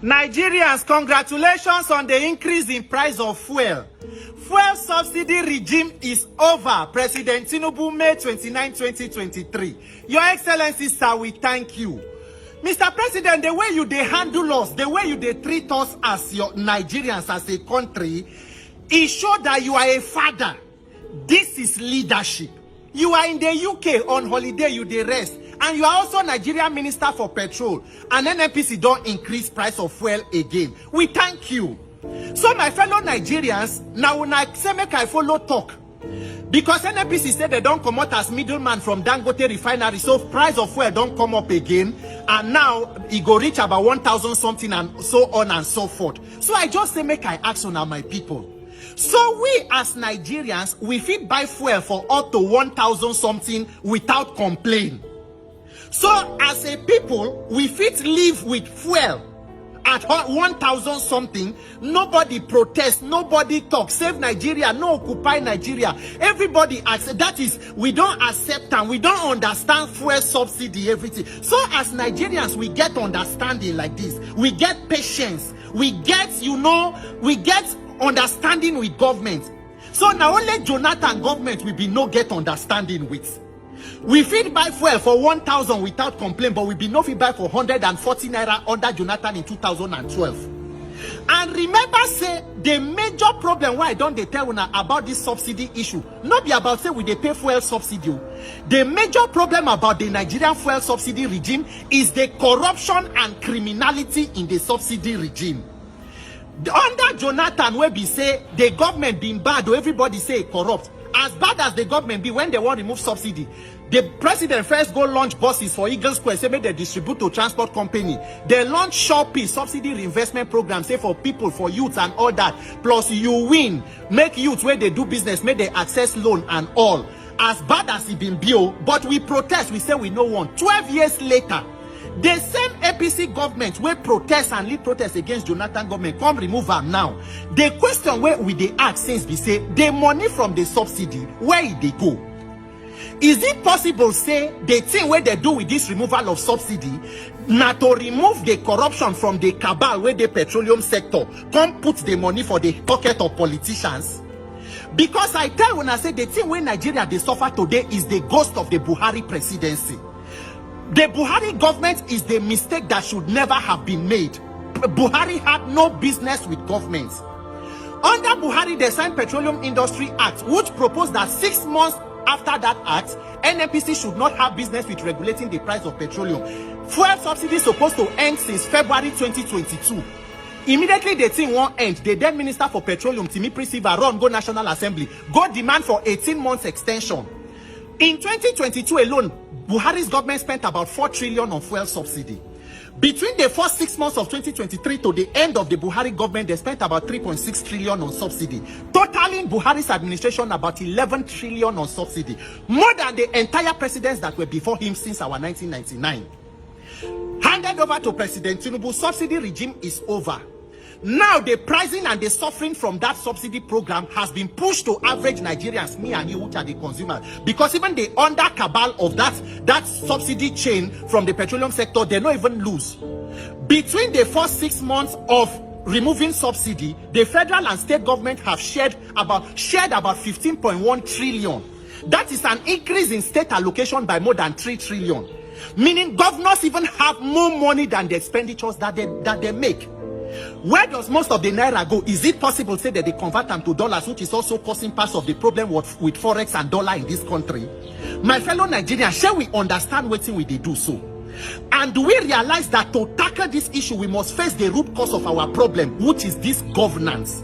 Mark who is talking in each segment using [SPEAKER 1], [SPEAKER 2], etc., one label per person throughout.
[SPEAKER 1] Nigerians, congratulations on the increase in price of fuel. Fuel subsidy regime is over. President Tinubu, May 29, 2023. Your Excellency, sir, we thank you. Mr. President, the way you handle us, the way you treat us as your Nigerians, as a country, it shows that you are a father. This is leadership. You are in the UK on holiday, you dey rest. And you are also Nigerian Minister for Petrol. And NNPC don't increase price of fuel again. We thank you. So my fellow Nigerians, now when I say make I follow talk. Because NNPC said they don't come out as middleman from Dangote refinery. So price of fuel don't come up again. And now it go reach about 1,000 something and so on and so forth. So I just say make I ask on my people. So we as Nigerians, we fit buy fuel for up to 1,000 something without complaint. So as a people, we fit live with fuel at 1,000 something. Nobody protests, nobody talks. Save Nigeria, no occupy Nigeria. Everybody accept. That is, we don't accept and we don't understand fuel subsidy, everything. So as Nigerians, we get understanding like this. We get patience. We get, we get understanding with government. So now only Jonathan government will be no get understanding with. We fit buy fuel for 1,000 without complaint, but we be no fit buy for 140 naira under Jonathan in 2012. And remember, say the major problem why I don't tell una about this subsidy issue, not be about say we dey pay fuel subsidy. The major problem about the Nigerian fuel subsidy regime is the corruption and criminality in the subsidy regime. Under Jonathan, where be say the government being bad, or everybody say corrupt. As bad as the government be, when they want to remove subsidy, the president first go launch buses for Eagle Square, say make they distribute to transport company. They launch Shopee subsidy reinvestment program, say for people, for youth and all that. Plus you win, make youth where they do business, make they access loan and all. As bad as it been built, but we protest, we say we no want. 12 years later, the same APC government will protest and lead protest against Jonathan government come remove them now. The question where we they ask since we say the money from the subsidy, where they go? Is it possible say the thing where they do with this removal of subsidy not to remove the corruption from the cabal where the petroleum sector come put the money for the pocket of politicians? Because I tell when I say the thing where Nigeria they suffer today is the ghost of the Buhari presidency. The Buhari government is the mistake that should never have been made. Buhari had no business with governments. Under Buhari, they signed Petroleum Industry Act, which proposed that 6 months after that act, NNPC should not have business with regulating the price of petroleum. Fuel subsidy is supposed to end since February 2022. Immediately the thing won't end. The then Minister for Petroleum, Timi Prisiva, run go National Assembly, go demand for 18 months extension. In 2022 alone, Buhari's government spent about 4 trillion on fuel subsidy. Between the first 6 months of 2023 to the end of the Buhari government, they spent about 3.6 trillion on subsidy. Totaling Buhari's administration about 11 trillion on subsidy. More than the entire presidents that were before him since our 1999. Handed over to President Tinubu, subsidy regime is over. Now the pricing and the suffering from that subsidy program has been pushed to average Nigerians, me and you, which are the consumers. Because even the under cabal of that subsidy chain from the petroleum sector, they don't even lose. Between the first 6 months of removing subsidy, the federal and state government have shared about 15.1 trillion. That is an increase in state allocation by more than 3 trillion. Meaning governors even have more money than the expenditures that they make. Where does most of the naira go? Is it possible to say that they convert them to dollars, which is also causing parts of the problem with forex and dollar in this country? My fellow Nigerians, shall we understand what we they do so? And do we realize that to tackle this issue, we must face the root cause of our problem, which is this governance?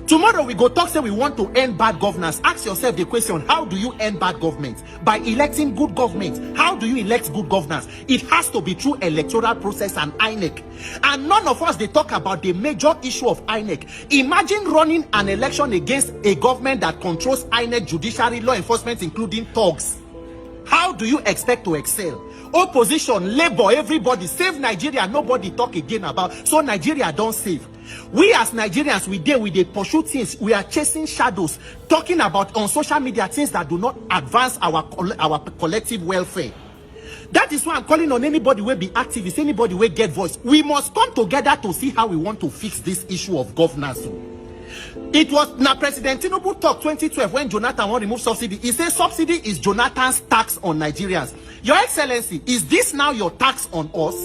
[SPEAKER 1] Tomorrow we go talk, say we want to end bad governance. Ask yourself the question, how do you end bad government? By electing good government. How do you elect good governance? It has to be through electoral process and INEC. And none of us, they talk about the major issue of INEC. Imagine running an election against a government that controls INEC, judiciary, law enforcement, including thugs. How do you expect to excel? Opposition, labor, everybody, save Nigeria, nobody talk again about. So Nigeria don't save. We as Nigerians, we pursue things. We are chasing shadows, talking about on social media things that do not advance our collective welfare. That is why I'm calling on anybody who be activist, anybody who get voice. We must come together to see how we want to fix this issue of governance. It was now President Tinubu talk 2012 when Jonathan want to remove subsidy. He said subsidy is Jonathan's tax on Nigerians. Your Excellency, is this now your tax on us?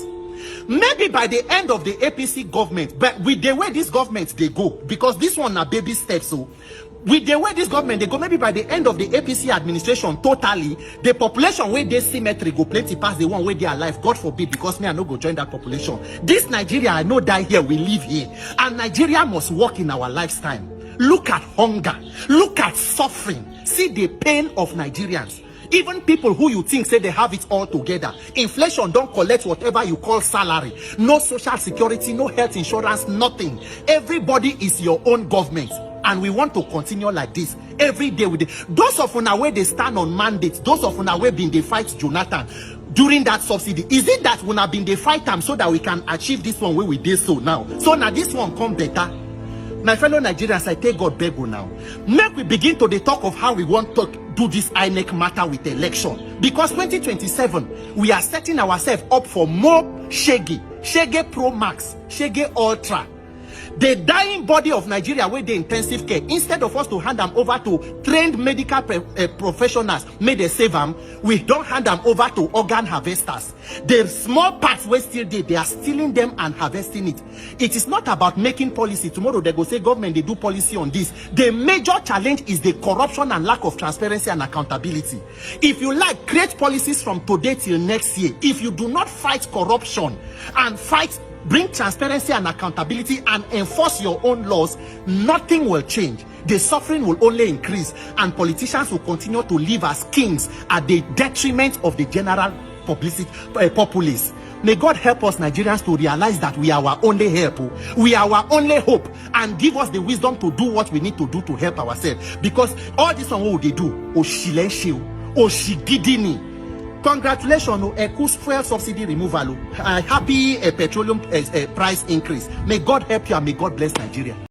[SPEAKER 1] Maybe by the end of the APC government, but with the way this government they go, because this one are baby steps, so with the way this government they go, maybe by the end of the APC administration, totally the population where they symmetry go plenty past the one where they are alive. God forbid, because me I no go join that population. This Nigeria, I know die here, we live here, and Nigeria must work in our lifetime. Look at hunger, look at suffering, see the pain of Nigerians. Even people who you think say they have it all together, inflation don't collect whatever you call salary, no social security, no health insurance, nothing. Everybody is your own government, and we want to continue like this every day with it. Those of una where they stand on mandates, those of una where been they fight Jonathan during that subsidy, is it that una been they fight them so that we can achieve this one where we did so now? So now this one come better. My fellow Nigerians, I take God beg you now. Make we begin to the talk of how we want to do this INEC matter with the election. Because 2027, we are setting ourselves up for more Shege Pro Max, Shege Ultra. The dying body of Nigeria where they intensive care, instead of us to hand them over to trained medical professionals, may they save them, we don't hand them over to organ harvesters. The small parts where still they are stealing them and harvesting it. It is not about making policy. Tomorrow they go say government, they do policy on this. The major challenge is the corruption and lack of transparency and accountability. If you like, create policies from today till next year. If you do not fight corruption and bring transparency and accountability and enforce your own laws, nothing will change. The suffering will only increase, and politicians will continue to live as kings at the detriment of the general populace. May God help us Nigerians to realize that we are our only help, we are our only hope, and give us the wisdom to do what we need to do to help ourselves. Because all this one, what would they do? Oshilenshiu, Oshigidini. Congratulations, Eku's fuel subsidy removal. Happy petroleum price increase. May God help you and may God bless Nigeria.